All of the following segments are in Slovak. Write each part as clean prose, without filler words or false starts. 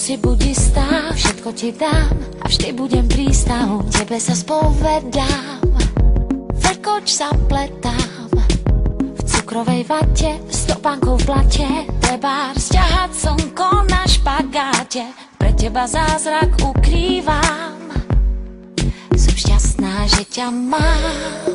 si buď istá, všetko ti dám a vždy budem prístav, tebe sa spovedám. Vrkoč zapletám v cukrovej vate, stopánkou v blate, trebár sťahať slnko na špagáte, pre teba zázrak ukrývam. Som šťastná, že ťa mám.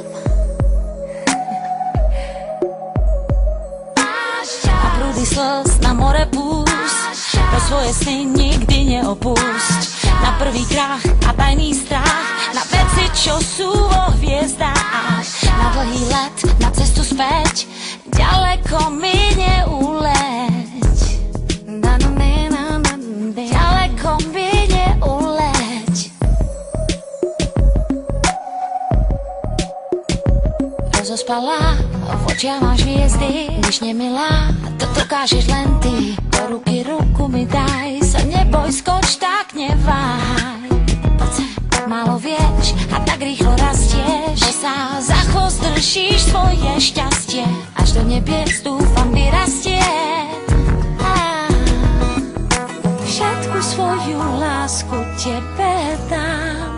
A prúdy slz na more púšť, pro svoje sny nikdy neopúšť. Na prvý krach a tajný strach, na veci, čo sú vo hviezdách. Na dlhý let, na cestu späť, ďaleko mi neuleť. Ďaleko mi neuleť. Rozospala, v očiach máš hviezdy, nič nemilá, to dokážeš len ty. Do ruky ruku mi daj, sa neboj, skoč, tak neváhaj. Poď sem, málo vieš a tak rýchlo rastieš, že sa za chvost držíš svoje šťastie. Až do nebies dúfam,